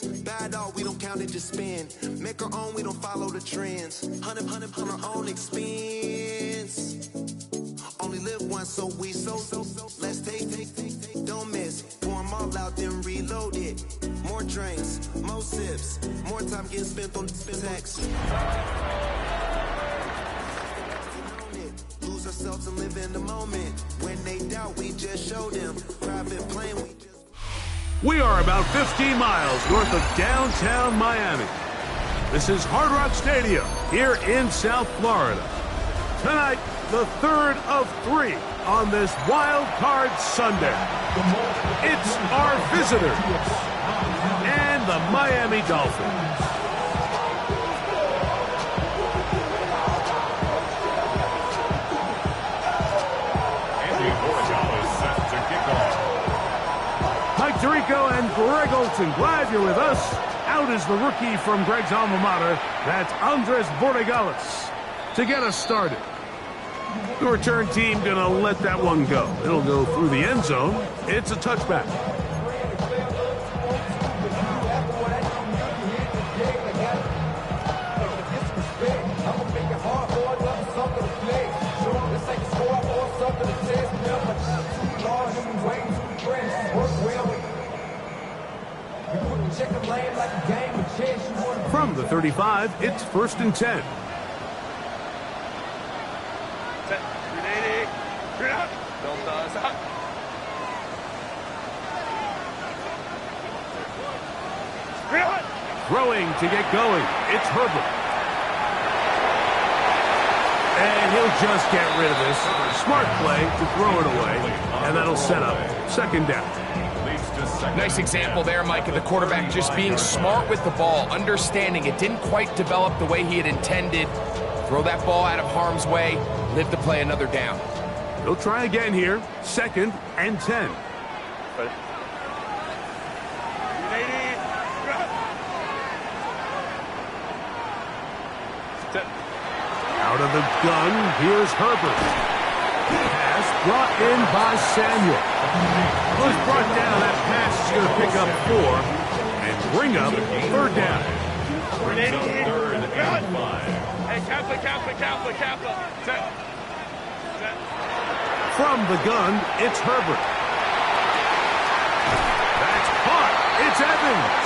wins. Bad all, we don't count it, just spin. Make our own, we don't follow the trends. Hundred on our own expense. Only live once, so we so. Let's take, don't miss. Pour 'em all out, then reload it. More drinks, more sips. More time getting spent on text. Lose ourselves and live in the moment. When they doubt, we just show them. Private plane, we just... We are about 15 miles north of downtown Miami. This is Hard Rock Stadium here in South Florida. Tonight, the third of 3 on this Wild Card Sunday. It's our visitors and the Miami Dolphins. Mike Tirico and Greg Olson, glad you're with us. Out is the rookie from Greg's alma mater. That's Andres Borregales to get us started. The return team gonna let that one go. It'll go through the end zone. It's a touchback. From the 35, it's 1st and 10. Throwing to get going, it's Herbert. And he'll just get rid of this. Smart play to throw it away, and that'll set up 2nd down. Nice example there, Mike, of the quarterback just being smart with the ball, understanding it didn't quite develop the way he had intended. Throw that ball out of harm's way, live to play another down. He'll try again here, 2nd and 10. Out of the gun, here's Herbert. Pass brought in by Samuel. Was brought down. That pass is going to pick up 4 and bring up 3rd down. Hey, Kappa. From the gun, it's Herbert. That's caught. It's Evans.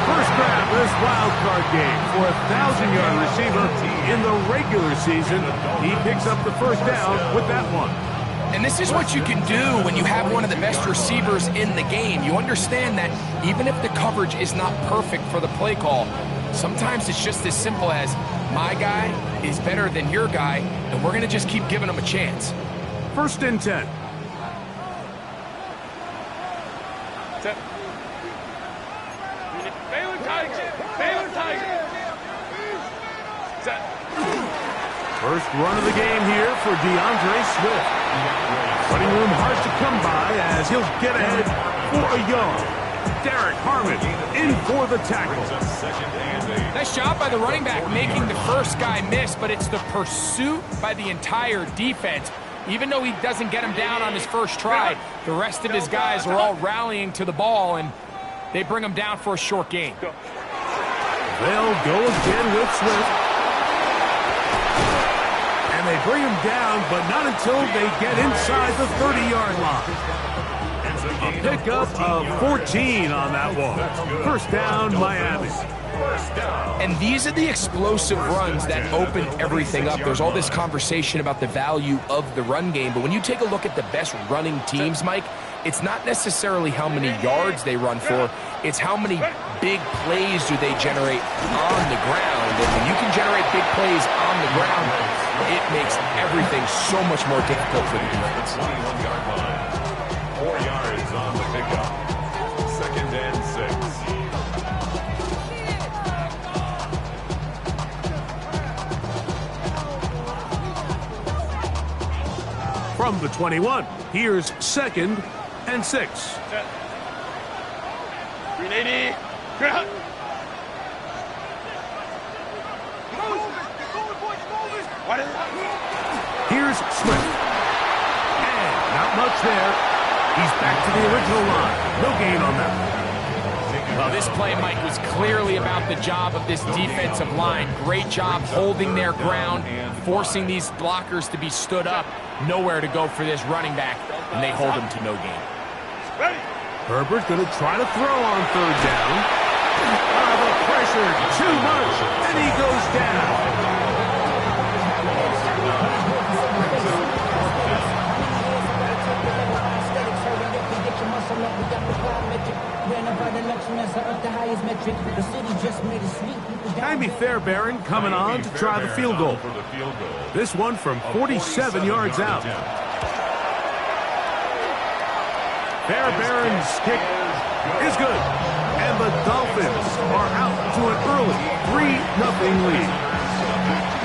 First grab of this wild card game for a 1,000-yard receiver in the regular season. He picks up the 1st down with that one. And this is what you can do when you have one of the best receivers in the game. You understand that even if the coverage is not perfect for the play call, sometimes it's just as simple as my guy is better than your guy, and we're going to just keep giving him a chance. 1st and 10. First run of the game here for DeAndre Swift. Running room hard to come by as he'll get ahead for a yard. Derek Harmon in for the tackle. Nice job by the running back making the first guy miss, but it's the pursuit by the entire defense. Even though he doesn't get him down on his first try, the rest of his guys are all rallying to the ball, and they bring him down for a short gain. They'll go again with Swift. And they bring him down, but not until they get inside the 30-yard line. A pickup of 14 on that one. 1st down, Miami. And these are the explosive runs that open everything up. There's all this conversation about the value of the run game, but when you take a look at the best running teams, Mike, it's not necessarily how many yards they run for, it's how many big plays do they generate on the ground. And when you can generate big plays on the ground, it makes everything so much more difficult for the defense. 21-yard line. 4 yards on the pickup. 2nd and 6. From the 21, here's 2nd and 6. 380. Ground. Here's Swift. And not much there. He's back to the original line. No gain on that. A Well, this play, Mike, was clearly about the job of this defensive line. Great job holding their ground, forcing these blockers to be stood up. Nowhere to go for this running back, and they hold him to no gain. Herbert's going to try to throw on third down. The pressure, too much, and he goes down. Jaime Fairbairn coming on to try the field goal. This one from 47 yards out. Fairbairn's kick is good. And the Dolphins are out to an early 3-0 lead.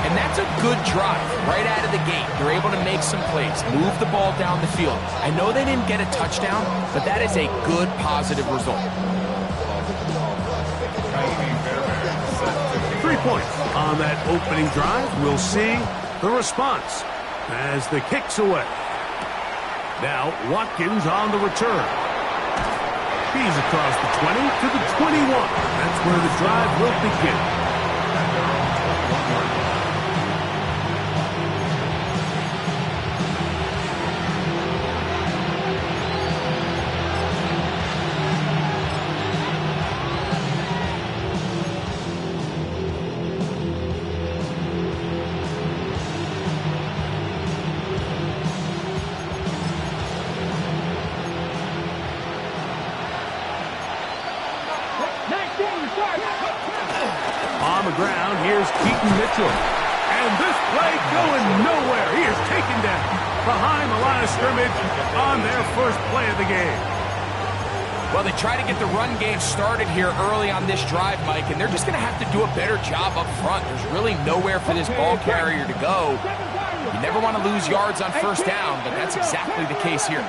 And that's a good drive right out of the gate. They're able to make some plays, move the ball down the field. I know they didn't get a touchdown, but that is a good, positive result. 3 points on that opening drive. We'll see the response as the kick's away. Now Watkins on the return. He's across the 20 to the 21. That's where the drive will begin. On the ground, here's Keaton Mitchell. And this play going nowhere. He is taken down behind the line of scrimmage on their first play of the game. Well, they try to get the run game started here early on this drive, Mike, and they're just going to have to do a better job up front. There's really nowhere for this ball carrier to go. You never want to lose yards on first down, but that's exactly the case here.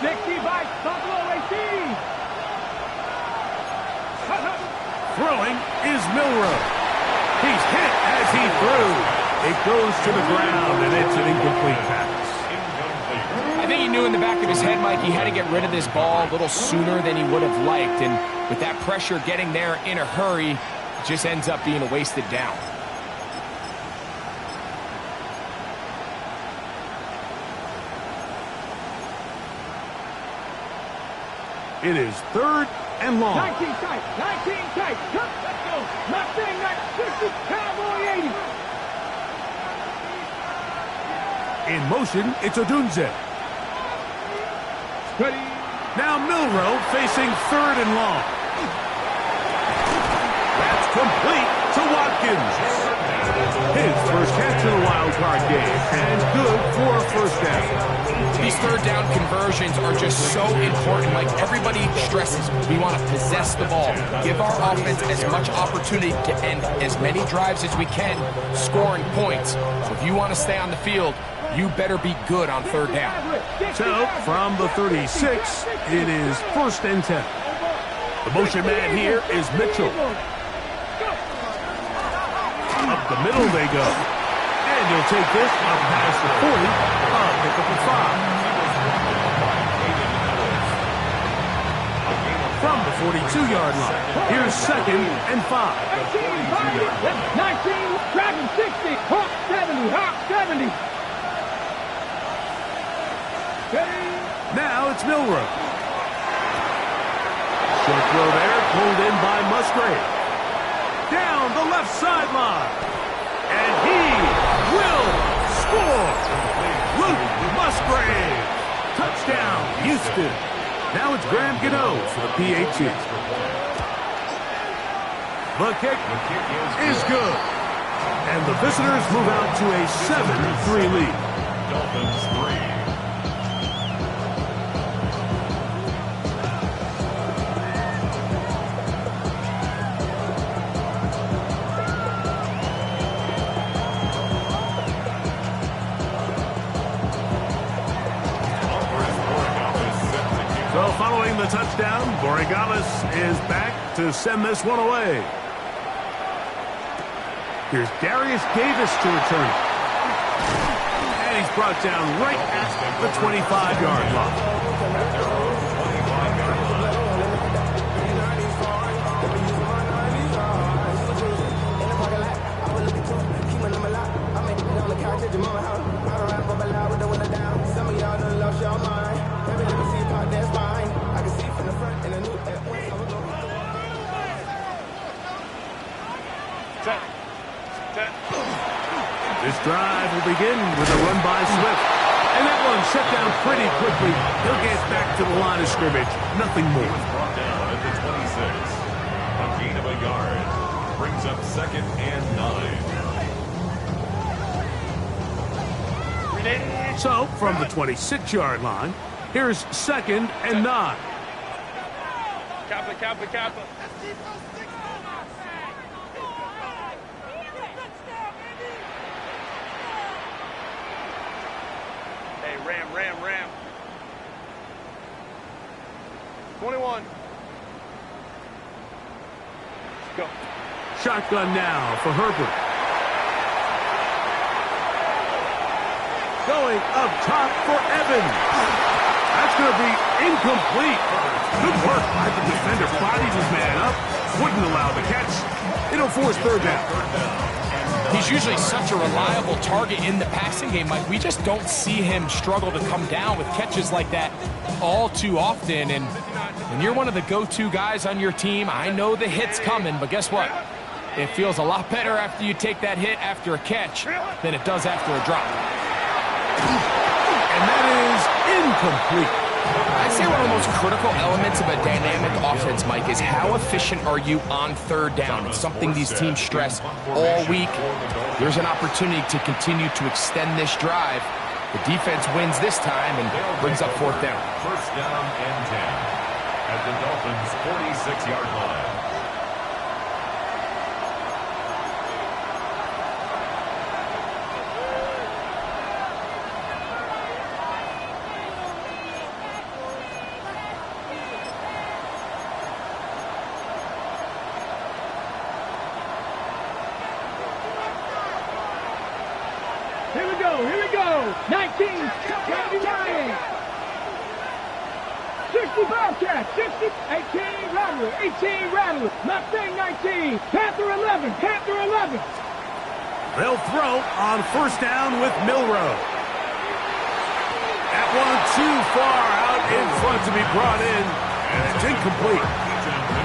60 by Buffalo 18. Throwing is Milroe. He's hit as he threw. It goes to the ground, and it's an incomplete pass. I think he knew in the back of his head, Mike, he had to get rid of this ball a little sooner than he would have liked. And with that pressure getting there in a hurry, it just ends up being a wasted down. It is 3rd and long. 19 tight, 19 tight. Let's go. Mustang 960, Cowboy 80. In motion, it's Odunze. Ready. Now Milroe facing 3rd and long. That's complete to Watkins. His first catch in the wild card game, and good for a first down. These third down conversions are just so important. Like everybody stresses, we want to possess the ball, give our offense as much opportunity to end as many drives as we can, scoring points. So if you want to stay on the field, you better be good on third down. So from the 36, it is 1st and 10. The motion man here is Mitchell. Up the middle they go. And he'll take this up past the 40. Pick up the 5. From the 42-yard line, here's 2nd and 5. 19, Dragon 60, Hawk 70, Hawk 70. Now it's Milroe. Short throw there, pulled in by Musgrave. Down the left sideline. And he will score. Luke Musgrave. Touchdown, Houston. Now it's Graham Gano for the PAT. The kick is good. And the visitors move out to a 7-3 lead. Dolphins 3. So following the touchdown, Borregalis is back to send this one away. Here's Darius Davis to return. And he's brought down right at the 25-yard line. This drive will begin with a run by Swift. And that one shut down pretty quickly. He'll get back to the line of scrimmage. Nothing more. Brought down at the 26. A gain of a yard. Brings up 2nd and 9. So, from the 26-yard line, here's 2nd and 9. Kappa. Hey, ram. 21. Go. Shotgun now for Herbert. Going up top for Evans. That's going to be incomplete. Good work by the defender. Bodies his man up. Wouldn't allow the catch. It'll force 3rd down. He's usually such a reliable target in the passing game, Mike. We just don't see him struggle to come down with catches like that all too often. And you're one of the go-to guys on your team. I know the hit's coming, but guess what? It feels a lot better after you take that hit after a catch than it does after a drop. And that is incomplete. I'd say one of the most critical elements of a dynamic offense, Mike, is how efficient are you on 3rd down. It's something these teams stress all week. There's an opportunity to continue to extend this drive. The defense wins this time and brings up 4th down. 1st down and 10 at the Dolphins' 46-yard line. Here we go. 19, 79. 65 catch, 60, 18 Rattler. Mustang 19, Panther 11. They'll throw on 1st down with Milroe. That one too far out in front to be brought in, and it's incomplete.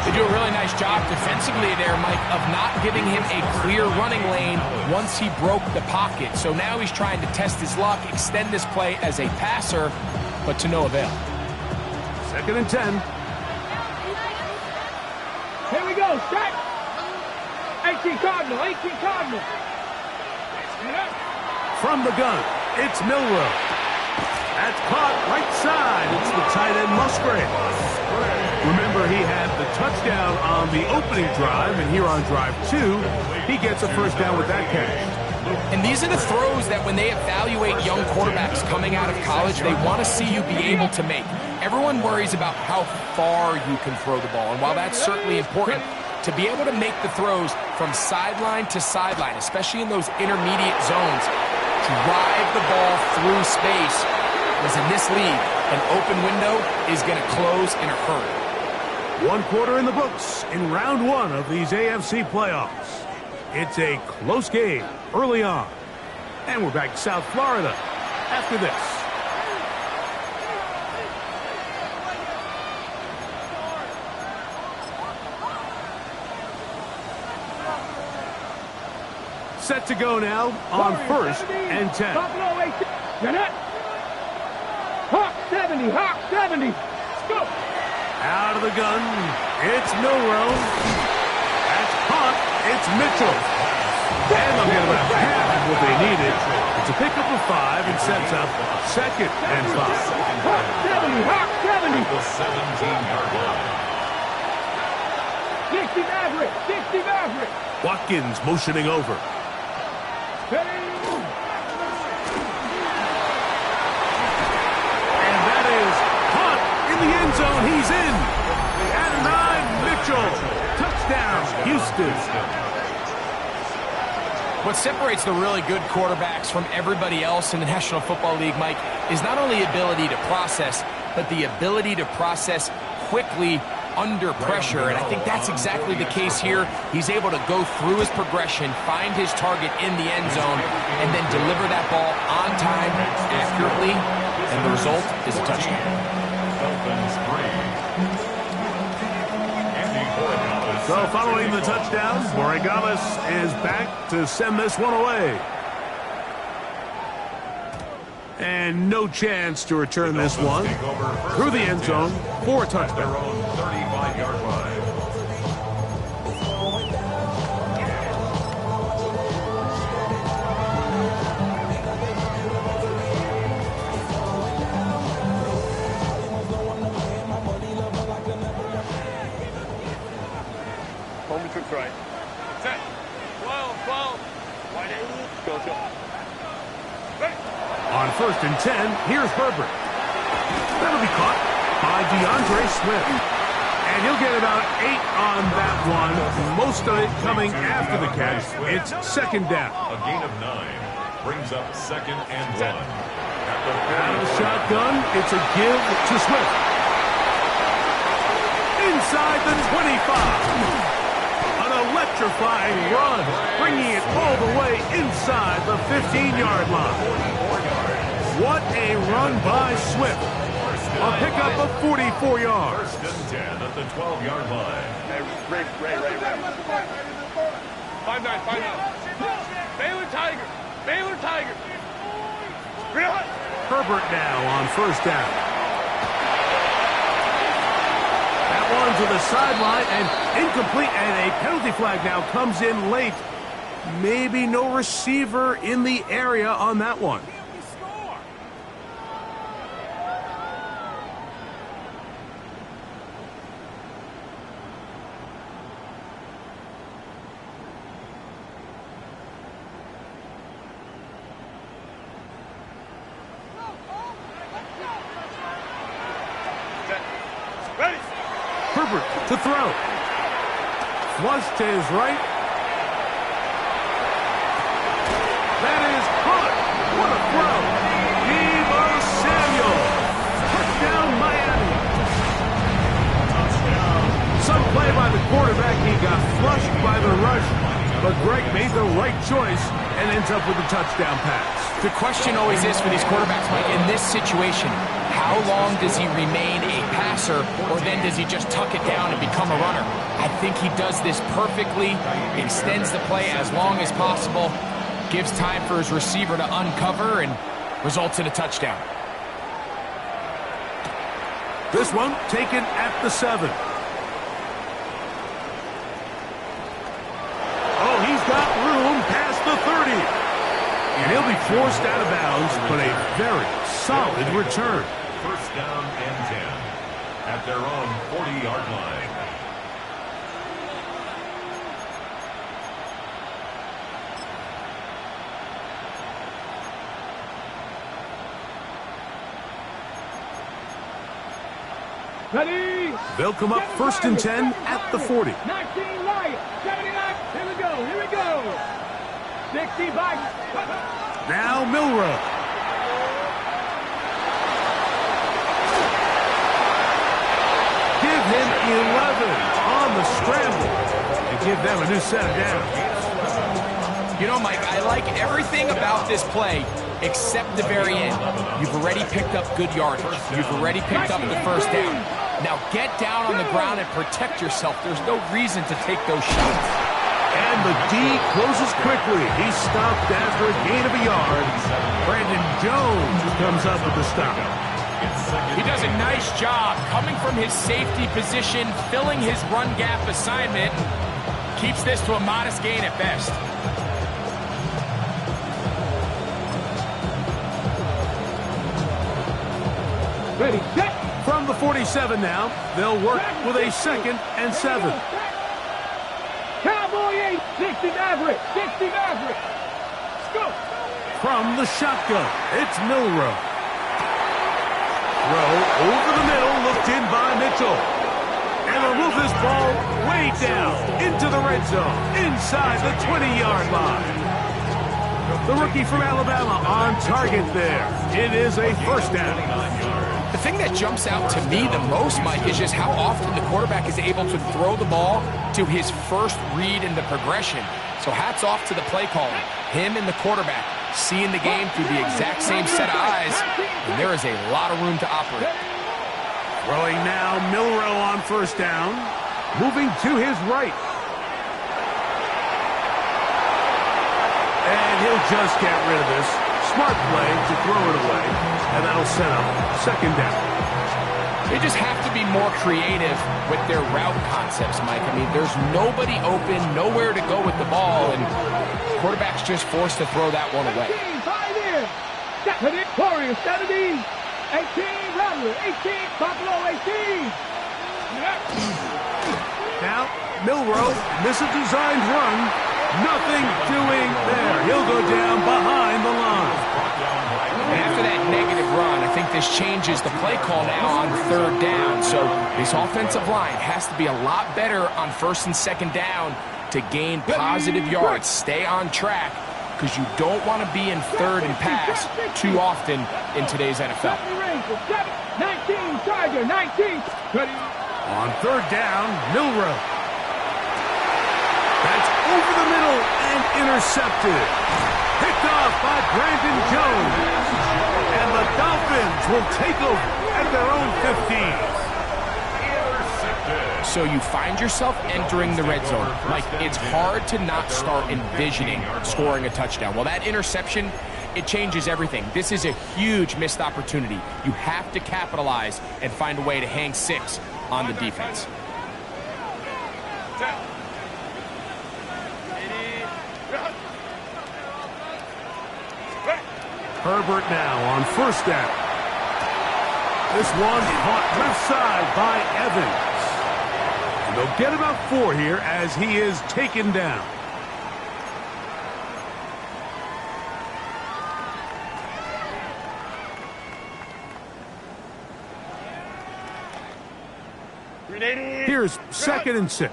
They do a really nice job defensively there, Mike, of not giving him a clear running lane once he broke the pocket. So now he's trying to test his luck, extend this play as a passer, but to no avail. 2nd and 10. Here we go, set. 18 Cardinal. From the gun, it's Milroe. That's caught right side. It's the tight end Musgrave. Remember, he had the touchdown on the opening drive, and here on drive 2, he gets a 1st down with that catch. And these are the throws that when they evaluate young quarterbacks coming out of college, they want to see you be able to make. Everyone worries about how far you can throw the ball, and while that's certainly important, to be able to make the throws from sideline to sideline, especially in those intermediate zones, drive the ball through space, because in this league, an open window is going to close in a hurry. 1 quarter in the books in round 1 of these AFC playoffs. It's a close game early on. And we're back to South Florida after this. Set to go now on 1st and 10. Hawk 70. Let's go. Out of the gun, it's Milroe. That's caught, it's Mitchell. And they'll get about half of what they needed. It's a pickup of 5 and sets up 2nd and 5. Hawk 70. The 17-yard line. 60 Maverick. Watkins motioning over. And that is caught in the end zone. He's in. At 9, Mitchell. Touchdown, Houston. What separates the really good quarterbacks from everybody else in the National Football League, Mike, is not only ability to process, but the ability to process quickly under pressure, and I think that's exactly the case here. He's able to go through his progression, find his target in the end zone, and then deliver that ball on time, accurately, and the result is a touchdown. Dolphins 3. Andy Borregales So following the touchdown, Borregales is back to send this one away. And no chance to return this one through the end zone for a touchdown. Their own 35-yard line. Home trips right. Set. 12, 12. Wide eight. Go. Ready. On 1st and 10, here's Herbert. That'll be caught by DeAndre Swift. And he'll get about 8 on that one. Most of it coming after the catch. It's 2nd down. A gain of 9 brings up 2nd and 1. Out of the shotgun, it's a give to Swift. Inside the 25. An electrifying run, bringing it all the way inside the 15-yard line. What a run by Swift. A pickup of 44 yards. 1st and 10 at the 12-yard line. Ray. 5-9. Baylor Tiger. Herbert now on 1st down. That one to the sideline and incomplete, and a penalty flag now comes in late. Maybe no receiver in the area on that one. Herbert to throw. Flush to his right. That is caught. What a throw. Deebo Samuel. Touchdown, Miami. Some play by the quarterback. He got flushed by the rush, but Greg made the right choice and ends up with a touchdown pass. The question always is for these quarterbacks, Mike, in this situation, how long does he remain a passer, or then does he just tuck it down and become a runner? I think he does this perfectly, extends the play as long as possible, gives time for his receiver to uncover, and results in a touchdown. This one taken at the 7. Oh, he's got room past the 30. And he'll be forced out of bounds, but a very solid return. 1st down and 10 at their own 40-yard line. Ready. They'll come up 1st and 10 at the 40. 19 right. 79. Here we go. 65. Now Milroe. Give him 11 on the scramble and give them a new set of downs. You know, Mike, I like everything about this play except the very end. You've already picked up good yardage. You've already picked up the 1st down. Now get down on the ground and protect yourself. There's no reason to take those shots. And the D closes quickly. He's stopped after a gain of a yard. Brandon Jones comes up with the stop. He does a nice job coming from his safety position, filling his run gap assignment, keeps this to a modest gain at best. Ready, set. From the 47 now, they'll work with a 2nd and 7. Cowboy 8, 60 Maverick. Let's go. From the shotgun, it's Milroe. Throw over the middle, looked in by Mitchell. And they'll move this ball way down into the red zone, inside the 20-yard line. The rookie from Alabama on target there. It is a 1st down. The thing that jumps out to me the most, Mike, is just how often the quarterback is able to throw the ball to his first read in the progression. So hats off to the play calling. Him and the quarterback seeing the game through the exact same set of eyes, and there is a lot of room to operate. Throwing now, Milroe on 1st down. moving to his right. And he'll just get rid of this. Smart play to throw it away, and that'll set up second down. They just have to be more creative with their route concepts, Mike. I mean, there's nobody open, nowhere to go with the ball, and quarterback's just forced to throw that one away. 17, 18, Rattler, 18, Buffalo, 18. Now, Milroe, this is a designed run. Nothing doing there. He'll go down behind the line. And after that negative run, I think this changes the play call now on third down. So this offensive line has to be a lot better on first and second down to gain positive yards. Stay on track, because you don't want to be in third and pass too often in today's NFL. 19, Tiger, 19. On third down, Milroe. That's over the middle and intercepted. Picked off by Brandon Jones. And the Dolphins will take over at their own 15. So you find yourself entering the red zone. Like, it's hard to not start envisioning scoring a touchdown. Well, that interception, it changes everything. This is a huge missed opportunity. You have to capitalize and find a way to hang 6 on the defense. Herbert now on first down. This one caught left side by Evans. And they'll get about 4 here as he is taken down. Here's second and 6.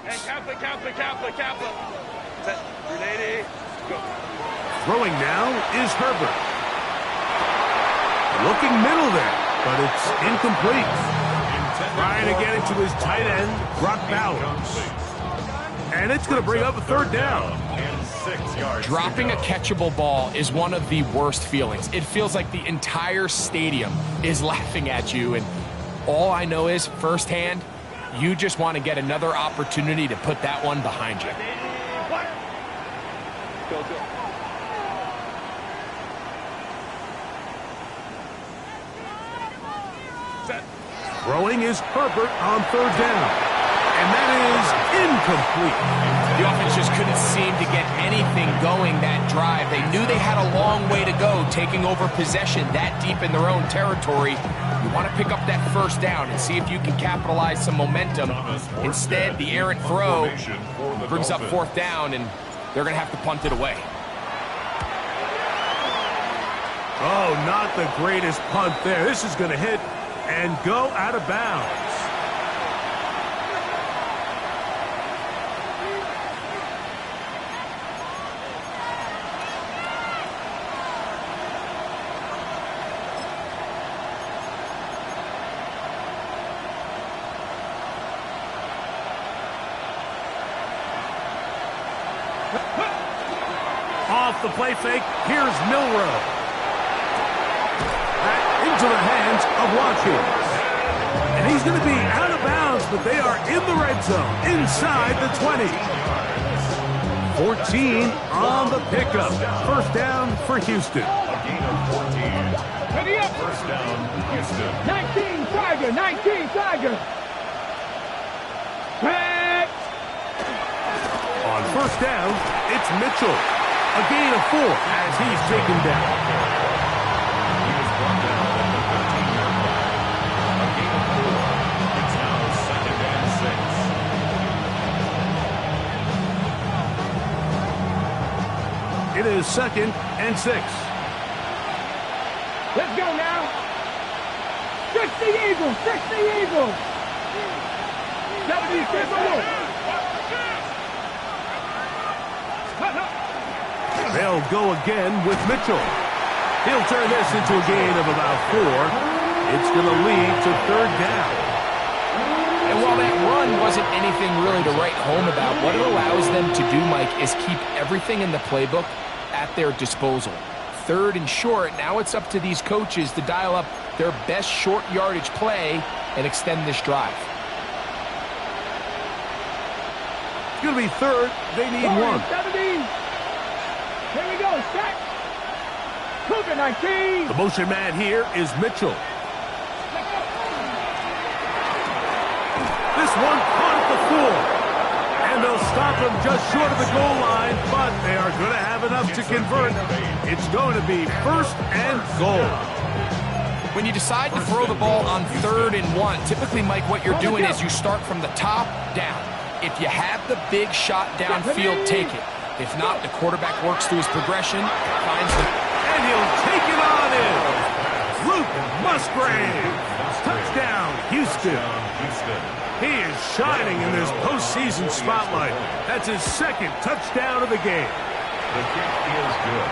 Throwing now is Herbert. Looking middle there, but it's incomplete. Trying to get it to his tight end, Brock Bowers. And it's going to bring up a third down. Dropping a catchable ball is one of the worst feelings. It feels like the entire stadium is laughing at you, and all I know is, firsthand, you just want to get another opportunity to put that one behind you. Throwing is Herbert on third down. And that is incomplete. The offense just couldn't seem to get anything going that drive. They knew they had a long way to go, taking over possession that deep in their own territory. You want to pick up that first down and see if you can capitalize some momentum. Instead, the errant throw brings up fourth down, and they're going to have to punt it away. Oh, not the greatest punt there. This is going to hit and go out of bounds. Off the play fake, here's Milroe. Into the hands of Watkins. And he's going to be out of bounds, but they are in the red zone, inside the 20. 14 on the pickup. First down for Houston. A gain of 14. First down, Houston. 19, Tiger, 19, Tiger. On first down, it's Mitchell. A gain of 4 as he's taken down. It is second and 6. Let's go now. 60 Eagles, 60 Eagles. They'll go again with Mitchell. He'll turn this into a gain of about 4. It's going to lead to third down. And while that run wasn't anything really to write home about, what it allows them to do, Mike, is keep everything in the playbook at their disposal. Third and short, now it's up to these coaches to dial up their best short yardage play and extend this drive. It's going to be third. They need one. 70. Here we go. Set. Cougar 19. The motion man here is Mitchell. This one caught at the 4. And they'll stop him just short of the goal line, but they are going to have enough to convert. It's going to be first and goal. When you decide to throw the ball on 3rd and 1, typically, Mike, what you're doing is you start from the top down. If you have the big shot downfield, take it. If not, the quarterback works through his progression, finds the... And he'll take it on in. Luke Musgrave. Touchdown, Houston. He is shining in this postseason spotlight. That's his 2nd touchdown of the game. The kick is good.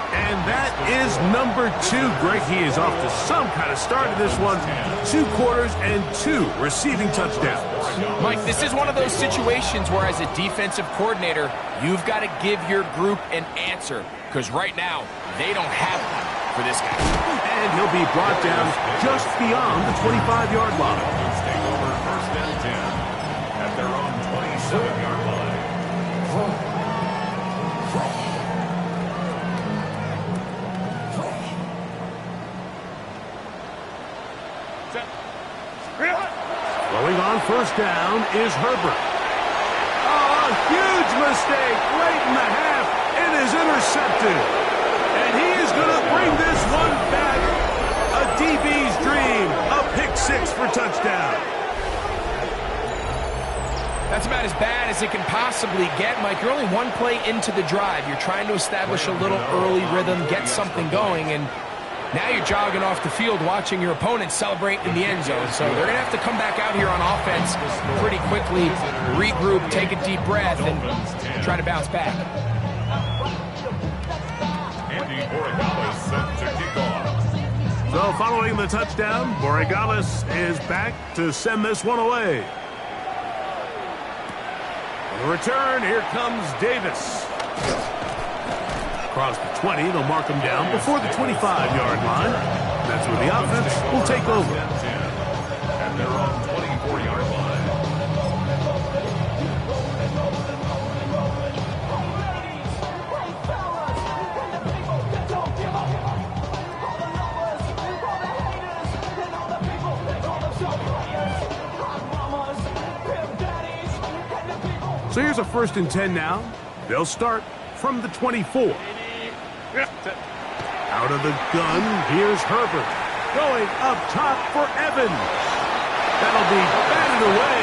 And that is number 2. Greg, he is off to some kind of start in this one. 2 quarters and 2 receiving touchdowns. Mike, this is one of those situations where as a defensive coordinator, you've got to give your group an answer. Because right now, they don't have one for this guy. And he'll be brought down just beyond the 25-yard line. Take over first and 10 at their own 27-yard line. Going on first down is Herbert. Oh, a huge mistake late in the half. It is intercepted. And he is going to bring this one back. A DB's dream. A pick-6 for touchdown. That's about as bad as it can possibly get, Mike. You're only one play into the drive. You're trying to establish a little early rhythm, get something going, and now you're jogging off the field watching your opponent celebrate in the end zone. So they're going to have to come back out here on offense pretty quickly, regroup, take a deep breath, and try to bounce back. Andy Borregales set to kick off. So following the touchdown, Borregales is back to send this one away. On the return, here comes Davis. Across the 20, they'll mark him down before the 25-yard line. That's where the offense will take over. And they're on 24-yard line. So here's a 1st and 10 now. They'll start from the 24. Out of the gun, here's Herbert. Going up top for Evans. That'll be batted away.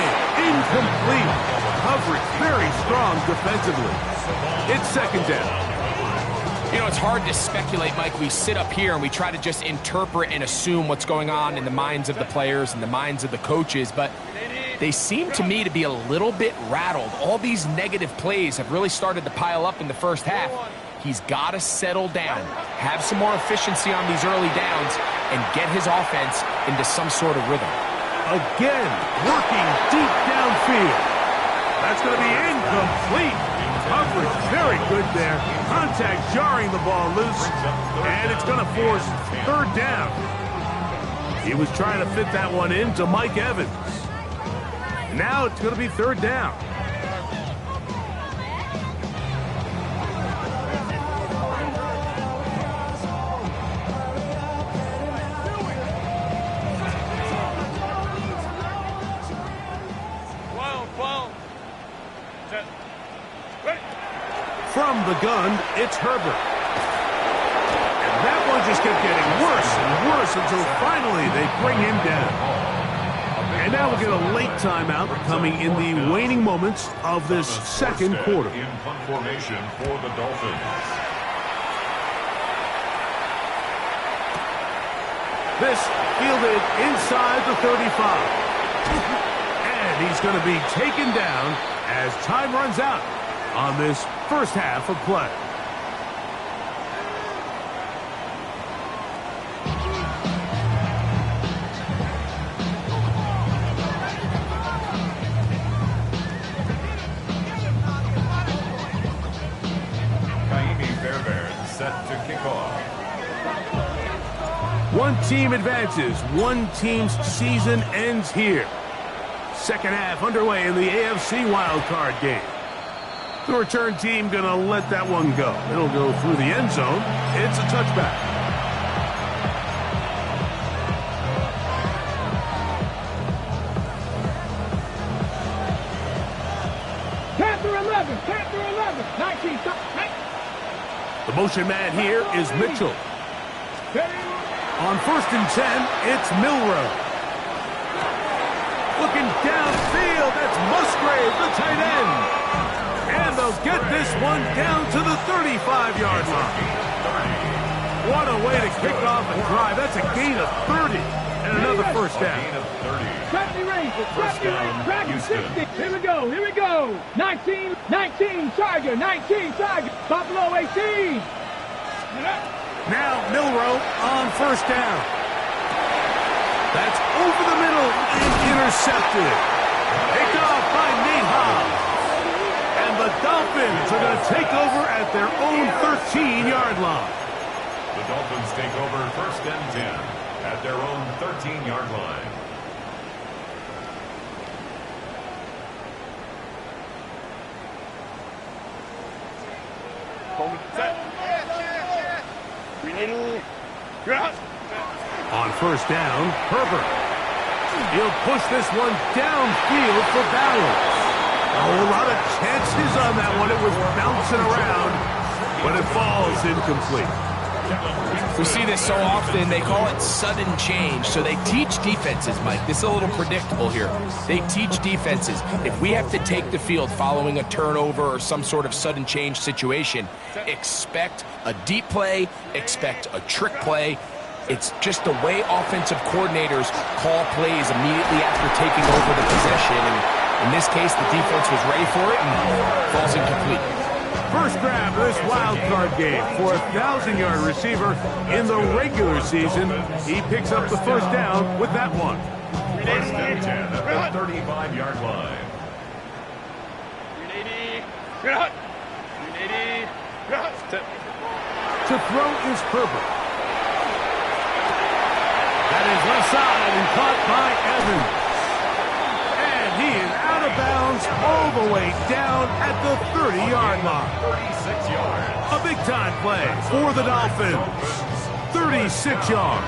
Incomplete. Coverage very strong defensively. It's 2nd down. You know, it's hard to speculate, Mike. We sit up here and we try to just interpret and assume what's going on in the minds of the players and the minds of the coaches, but they seem to me to be a little bit rattled. All these negative plays have really started to pile up in the first half. He's got to settle down, have some more efficiency on these early downs, and get his offense into some sort of rhythm. Again, working deep downfield. That's going to be incomplete. Coverage very good there. Contact jarring the ball loose, and it's going to force 3rd down. He was trying to fit that one into Mike Evans. Now it's going to be 3rd down. From the gun, it's Herbert. And that one just kept getting worse and worse until finally they bring him down. And now we'll get a late timeout coming in the waning moments of this 2nd quarter. In punt formation for the Dolphins. This fielded inside the 35. And he's going to be taken down as time runs out on this first half of play. Set to kick off. One team advances. One team's season ends here. Second half underway in the AFC wildcard game. The return team going to let that one go. It'll go through the end zone. It's a touchback. Panther 11, Panther 11, 19. The motion man here is Mitchell. On 1st and 10, it's Milroe. Looking downfield, that's Musgrave, the tight end. And they'll get this one down to the 35-yard line. What a way to kick off a drive. That's a gain of 30 and another first down. Trap the range, Dragon 60. Here we go. 19, Charger, 19, Charger. Buffalo 18. Now Milroe on 1st down. That's over the middle and intercepted. Picked off by Nate Hobbs. And the Dolphins are going to take over at their own 13-yard line. The Dolphins take over 1st and 10 at their own 13-yard line. On 1st down, Herbert. He'll push this one downfield for balance. A lot of chances on that one. It was bouncing around, but it falls incomplete. We see this so often. They call it sudden change. So they teach defenses, Mike. This is a little predictable here. They teach defenses. If we have to take the field following a turnover or some sort of sudden change situation, expect a deep play, expect a trick play. It's just the way offensive coordinators call plays immediately after taking over the possession. And in this case, the defense was ready for it and falls incomplete. First grab of this wild card game for a 1,000-yard receiver in the regular season. He picks up the first down with that one. 1st and 10 at the 35-yard line. To throw is Herbert. That is left side and caught by Evans. And he is out of bounds all the way down at the 30-yard line. 36 yards. A big-time play for the Dolphins. 36 yards.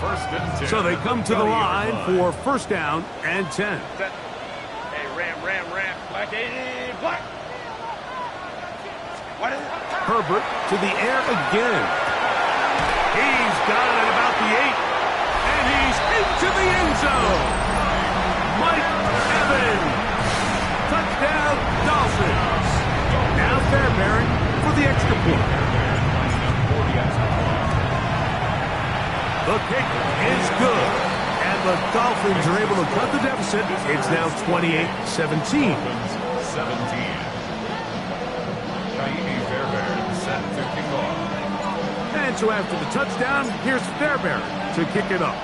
1st and 10. So they come to the line for 1st down and 10. Hey, ram. Black 80, black. Herbert to the air again. He's got it at about the 8. And he's into the end zone. Mike Evans. Touchdown, Dolphins. Now Fairbairn for the extra point. The kick is good. And the Dolphins are able to cut the deficit. It's now 28-17. 17. Fairbairn set to kick off. And so after the touchdown, here's Fairbairn to kick it off.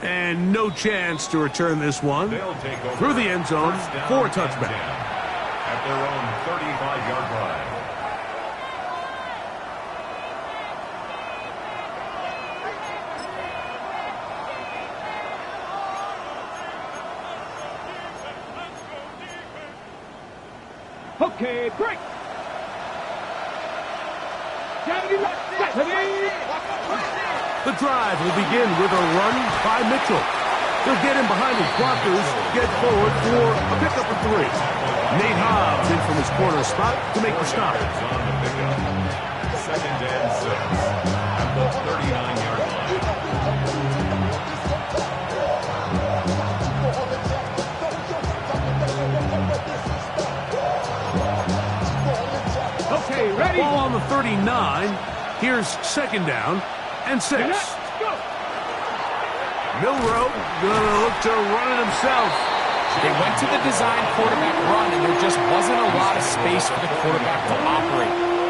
And no chance to return this one through the end zone for a touchback. At their own 35-yard line. Okay, break. The drive will begin with a run by Mitchell. He'll get in behind his blockers, get forward for a pickup of 3. Nate Hobbs in from his corner spot to make the stop. On the pickup. 2nd and 6 at the 39-yard line. Okay, ready. Ball on the 39. Here's 2nd down and 6. Milroe gonna look to run it himself. They went to the design quarterback run, and there just wasn't a lot of space for the quarterback to operate.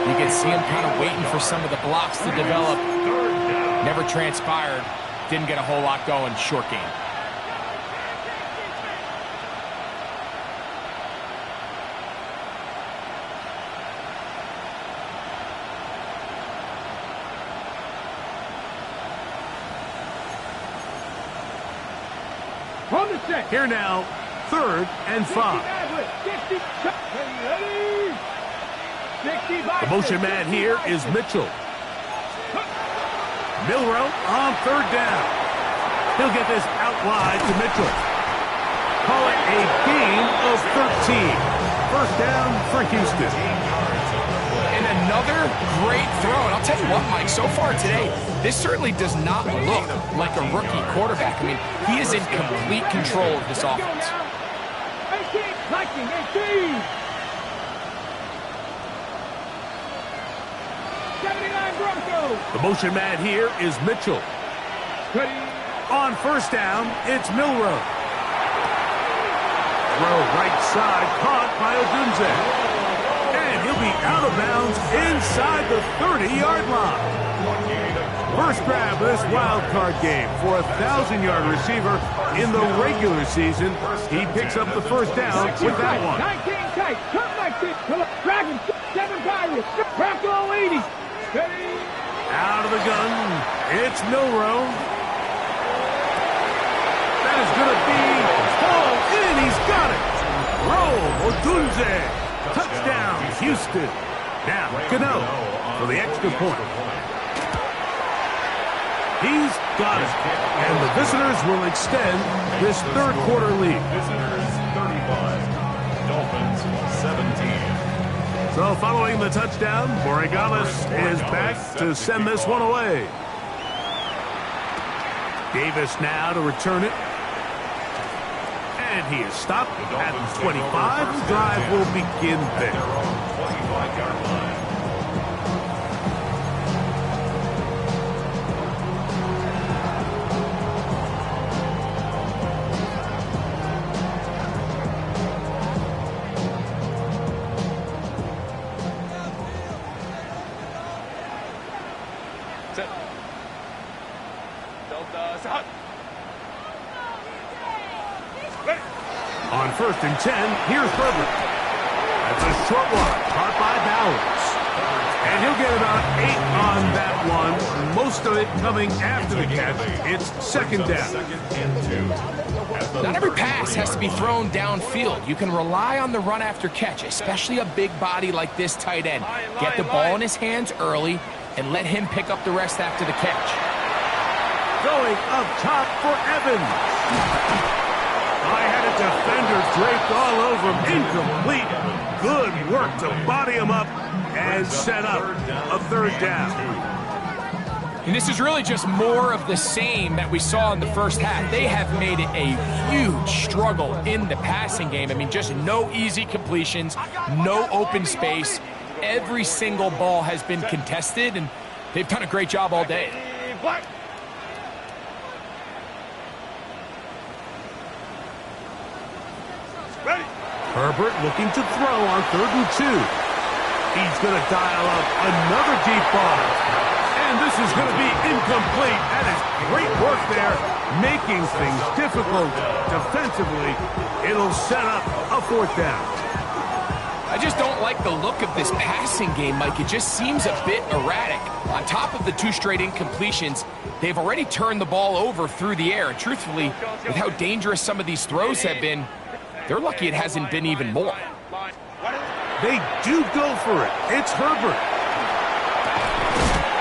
You can see him kind of waiting for some of the blocks to develop. Never transpired. Didn't get a whole lot going. Short game. the set. Here now, 3rd and 5. 60, ready, 65. The motion man here is Mitchell. Milrow on 3rd down. He'll get this out wide to Mitchell. Call it a gain of 13. 1st down for Houston. And another great throw. And I'll tell you what, Mike, so far today, this certainly does not look like a rookie quarterback. I mean, he is in complete control of this offense. 18, 19, 18. 79 Broncos. The motion man here is Mitchell. Ready. On 1st down, it's Milrow. Throw right side, caught by Odunze. And he'll be out of bounds inside the 30-yard line. First grab of this wild card game for a 1,000-yard receiver in the regular season. He picks up the 1st down with that one. 19 tight, come 19. Dragon, 7 Pirates, Bronco 80. Ready. Out of the gun, it's Milrow. That is going to be hauled in. He's got it. Roll, Odunze. Touchdown, Houston. Now, Cano for the extra point. He's got it. And the visitors will extend this 3rd quarter lead. Visitors 35, Dolphins 17. So following the touchdown, Borregales is back to send this one away. Davis now to return it. And he is stopped at the 25. The drive will begin there. 25-yard line. On 1st and 10, here's Herbert. That's a short one, caught by Bowers. And he'll get about 8 on that one. Most of it coming after the catch. It's 2nd down. Not every pass has to be thrown downfield. You can rely on the run after catch, especially a big body like this tight end. Get the ball in his hands early and let him pick up the rest after the catch. Going up top for Evans. I had a defender draped all over him. Incomplete. Good work to body him up and set up a 3rd down. And this is really just more of the same that we saw in the first half. They have made it a huge struggle in the passing game. I mean, just no easy completions, no open space. Every single ball has been contested, and they've done a great job all day. Herbert looking to throw on 3rd and 2. He's going to dial up another deep ball. And this is going to be incomplete. That is great work there, making things difficult defensively. It'll set up a 4th down. I just don't like the look of this passing game, Mike. It just seems a bit erratic. On top of the 2 straight incompletions, they've already turned the ball over through the air. And truthfully, with how dangerous some of these throws have been, they're lucky it hasn't been even more. They do go for it. It's Herbert.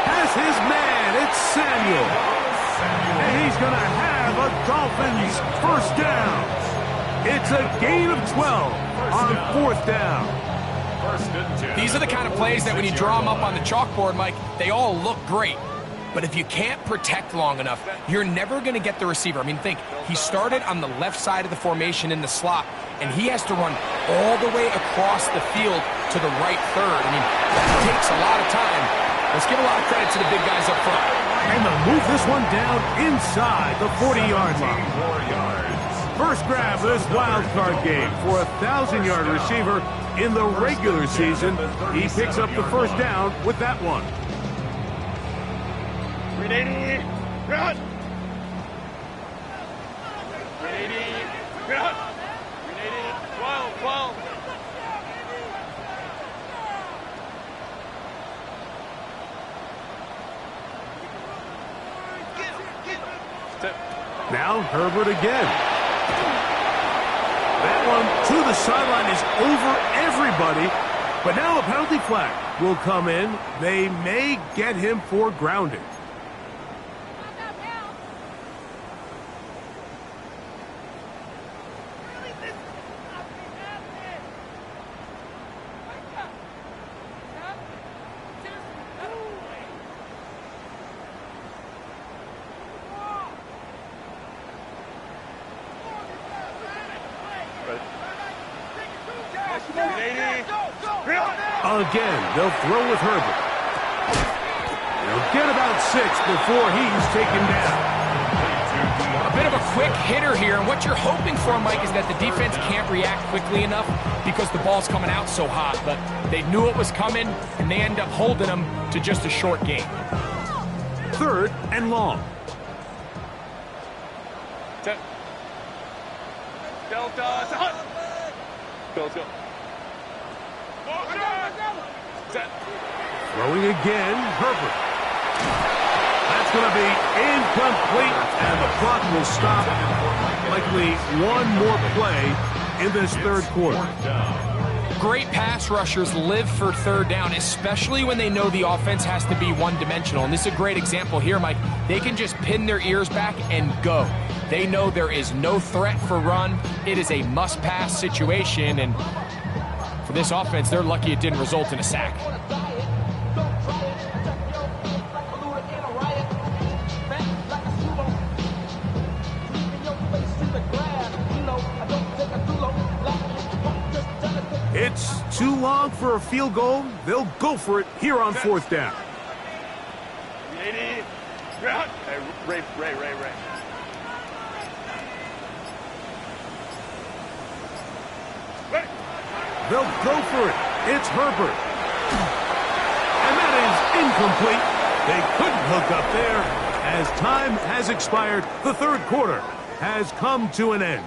Has his man. It's Samuel. And he's going to have a Dolphins 1st down. It's a gain of 12 on 4th down. These are the kind of plays that when you draw them up on the chalkboard, Mike, they all look great. But if you can't protect long enough, you're never going to get the receiver. I mean, think, he started on the left side of the formation in the slot, and he has to run all the way across the field to the right 3rd. I mean, that takes a lot of time. Let's give a lot of credit to the big guys up front. And they'll move this one down inside the 40-yard line. First grab of this wild card game for a 1,000-yard receiver in the regular season. He picks up the 1st down with that one. 380, run! 380, run! 380, 12, 12. Now Herbert again. That one to the sideline is over everybody. But now a penalty flag will come in. They may get him for grounding. Again, they'll throw with Herbert. They'll get about 6 before he's taken down. A bit of a quick hitter here, and what you're hoping for, Mike, is that the defense can't react quickly enough because the ball's coming out so hot, but they knew it was coming, and they end up holding them to just a short game. 3rd and long. Delta. Throwing again, Herbert. That's going to be incomplete, and the clock will stop. Likely one more play in this 3rd quarter. Great pass rushers live for 3rd down, especially when they know the offense has to be one-dimensional. And this is a great example here, Mike. They can just pin their ears back and go. They know there is no threat for run. It is a must-pass situation, and for this offense, they're lucky it didn't result in a sack. It's too long for a field goal. They'll go for it here on 4th down. Hey, Ray. They'll go for it. It's Herbert. And that is incomplete. They couldn't hook up there. As time has expired, the 3rd quarter has come to an end.